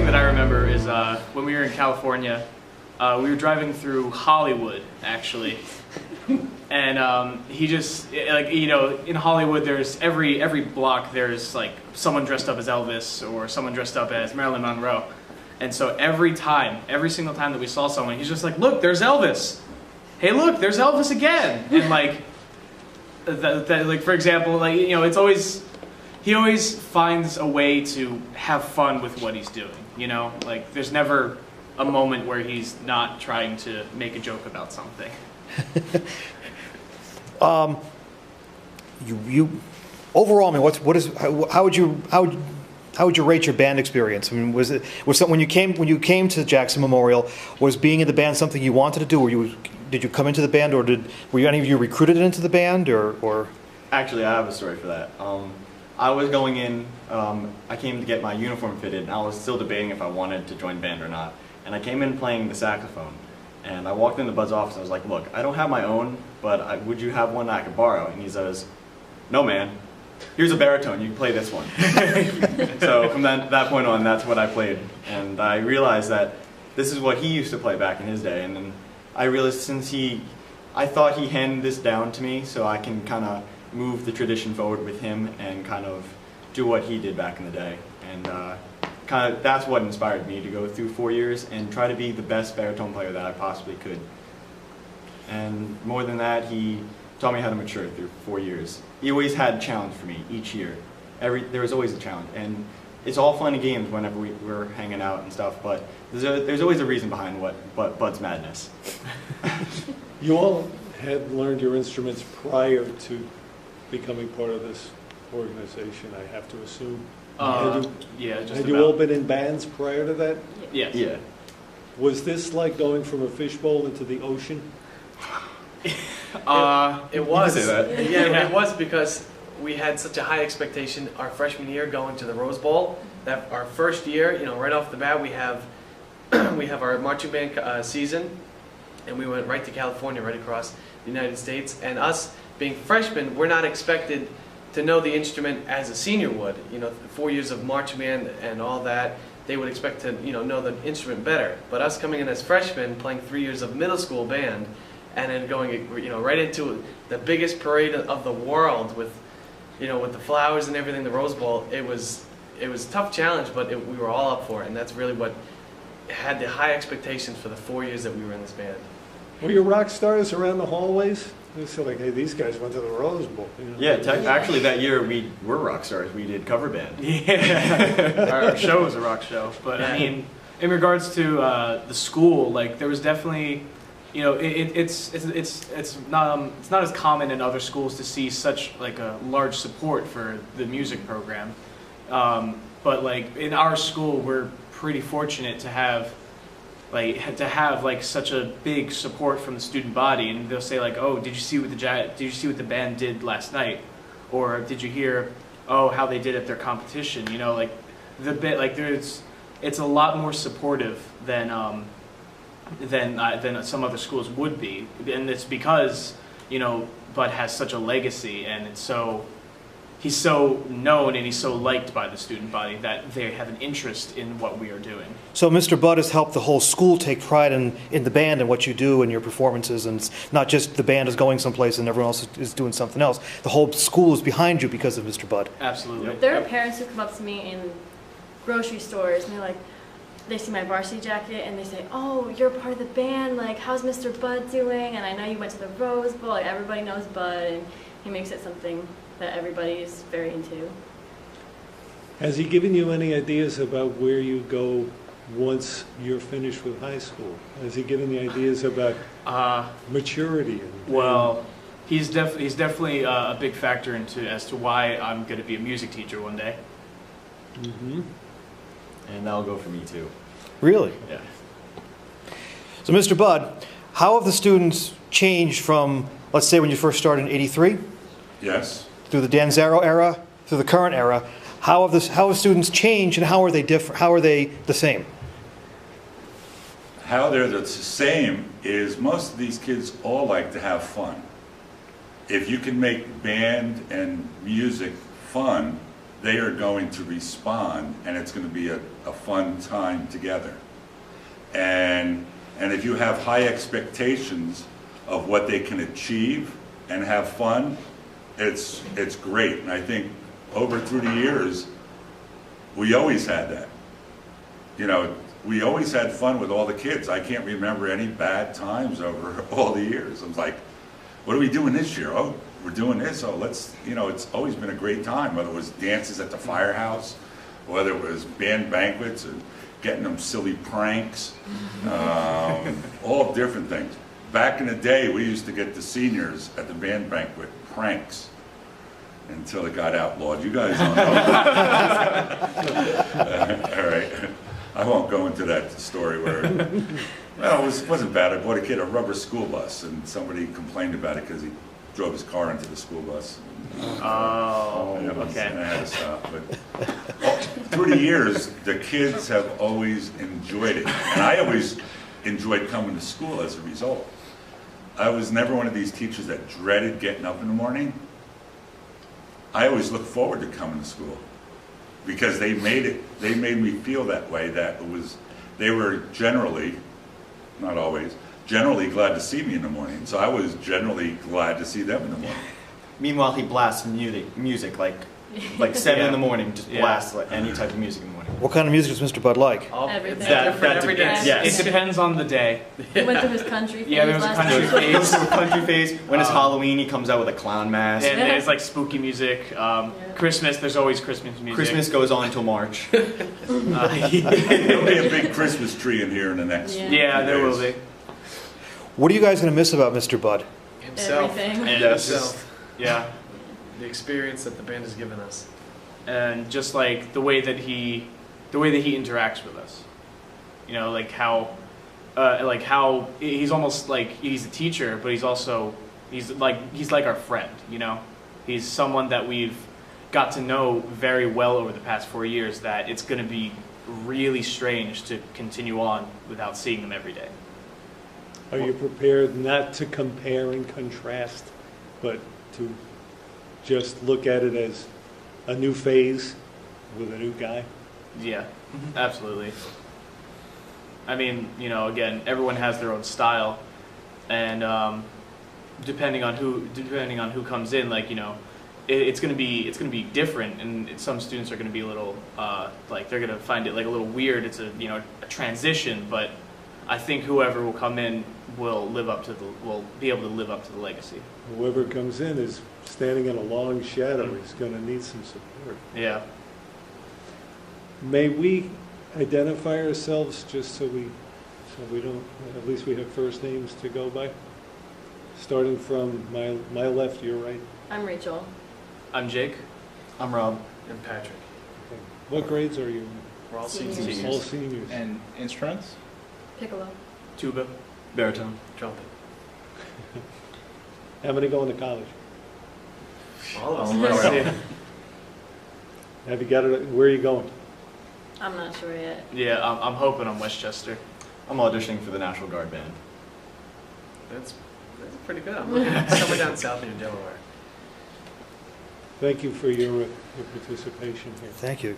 thing that I remember is when we were in California, we were driving through Hollywood, actually. And he just, like, you know, in Hollywood, there's every block, there's like someone dressed up as Elvis or someone dressed up as Marilyn Monroe. And so every single time that we saw someone, he's just like, look, there's Elvis. Hey, look, there's Elvis again. And like, like for example, like, you know, he always finds a way to have fun with what he's doing, you know? Like, there's never a moment where he's not trying to make a joke about something. You overall, I mean, how would you rate your band experience? I mean, was something when you came to Jackson Memorial, was being in the band something you wanted to do, or did you come into the band, or were any of you recruited into the band, or? Actually, I have a story for that. I was going in, I came to get my uniform fitted, and I was still debating if I wanted to join band or not. And I came in playing the saxophone. And I walked into Bud's office and I was like, look, I don't have my own, but would you have one I could borrow? And he says, no man, here's a baritone, you can play this one. So from that point on, that's what I played. And I realized that this is what he used to play back in his day. And then I realized I thought he handed this down to me so I can kind of move the tradition forward with him and kind of do what he did back in the day. And that's what inspired me to go through 4 years and try to be the best baritone player that I possibly could. And more than that, he taught me how to mature through 4 years. He always had a challenge for me each year. There was always a challenge, and it's all fun and games whenever we're hanging out and stuff. But there's always a reason behind Bud's madness. You all had learned your instruments prior to becoming part of this organization, I have to assume. Had you all been in bands prior to that? Yes. Yeah. Was this like going from a fishbowl into the ocean? It was. You can say that. Yeah, it was, because we had such a high expectation our freshman year going to the Rose Bowl. That our first year, you know, right off the bat, we have our marching band season, and we went right to California, right across the United States. And us being freshmen, we're not expected to know the instrument as a senior would. You know, 4 years of marching band and all that, they would expect to, you know the instrument better. But us coming in as freshmen, playing 3 years of middle school band, and then going, you know, right into the biggest parade of the world with, you know, with the flowers and everything, the Rose Bowl. It was a tough challenge, but we were all up for it, and that's really what had the high expectations for the 4 years that we were in this band. Were you rock stars around the hallways? They said, like, hey, these guys went to the Rose Bowl. You know? Yeah, actually that year we were rock stars. We did cover band. Yeah, our show was a rock show. But I mean, in regards to the school, like, there was definitely, you know, it's not as common in other schools to see such like a large support for the music program. But like in our school, we're pretty fortunate to have such a big support from the student body, and they'll say like, oh, did you see what the band did last night, or did you hear, oh, how they did at their competition? You know, like it's a lot more supportive than some other schools would be, and it's because, you know, Bud has such a legacy, and he's so known and he's so liked by the student body that they have an interest in what we are doing. So Mr. Bud has helped the whole school take pride in the band and what you do and your performances, and it's not just the band is going someplace and everyone else is doing something else. The whole school is behind you because of Mr. Bud. Absolutely. Yep. There are parents who come up to me in grocery stores and they're like, they see my varsity jacket and they say, oh, you're part of the band, like, how's Mr. Bud doing? And I know you went to the Rose Bowl, like, everybody knows Bud, and he makes it something that everybody is very into. Has he given you any ideas about where you go once you're finished with high school? Has he given you ideas about maturity? Well, he's definitely a big factor as to why I'm going to be a music teacher one day. Mm-hmm. And that'll go for me too. Really? Yeah. So Mr. Bud, how have the students changed from, let's say, when you first started in '83? Yes. Through the Danzaro era, through the current era, how have students changed, and how are they different? How are they the same? How they're the same is most of these kids all like to have fun. If you can make band and music fun, they are going to respond, and it's going to be a fun time together. And if you have high expectations of what they can achieve and have fun, it's great. And I think through the years, we always had that. You know, we always had fun with all the kids. I can't remember any bad times over all the years. I was like, what are we doing this year? Oh, we're doing this. Oh, let's, you know, it's always been a great time, whether it was dances at the firehouse, whether it was band banquets and getting them silly pranks, all different things. Back in the day, we used to get the seniors at the band banquet pranks until it got outlawed. You guys don't know. All right. I won't go into that story where, well, it wasn't bad. I bought a kid a rubber school bus, and somebody complained about it because he drove his car into the school bus. Oh, okay. And I had to stop. But through the years, the kids have always enjoyed it. And I always enjoyed coming to school as a result. I was never one of these teachers that dreaded getting up in the morning. I always looked forward to coming to school because they made me feel that way, that they were generally, not always, generally glad to see me in the morning. So I was generally glad to see them in the morning. Meanwhile, he blasts music like 7 in the morning, just blasts like any type of music in the morning. What kind of music does Mr. Bud like? Everything. That every day. yes. It depends on the day. He went through his country phase. Yeah, there was a last country night. He goes through a country phase. When it's Halloween, he comes out with a clown mask. And there's like spooky music. Christmas, there's always Christmas music. Christmas goes on until March. There'll be a big Christmas tree in here in the next few there will days. be. What are you guys going to miss about Mr. Bud? Himself. Everything. And Yes. just, yeah. The experience that the band has given us. And just like the way that he interacts with us, you know, like how he's almost like he's a teacher, but he's like our friend, you know. He's someone that we've got to know very well over the past 4 years. That it's going to be really strange to continue on without seeing them every day. Are you prepared not to compare and contrast, but to just look at it as a new phase with a new guy? Yeah, absolutely. I mean, you know, again, everyone has their own style, and depending on who comes in, like, you know, it's gonna be different, and some students are gonna be a little like they're gonna find it like a little weird. It's a transition, but I think whoever will come in will be able to live up to the legacy. Whoever comes in is standing in a long shadow. He's going to need some support. Yeah. May we identify ourselves just so we don't, at least we have first names to go by? Starting from my left, your right. I'm Rachel. I'm Jake. I'm Rob. And Patrick. Okay. What grades are you? We're all Seniors. seniors. All seniors. And instruments? Piccolo. Tuba. Baritone. Trumpet. How many going to college? All of Oh, us. right. Have you got it? Where are you going? I'm not sure yet. Yeah, I'm hoping I'm Westchester. I'm auditioning for the National Guard band. That's pretty good. I'm looking at somewhere down south near Delaware. Thank you for your participation here. Thank you.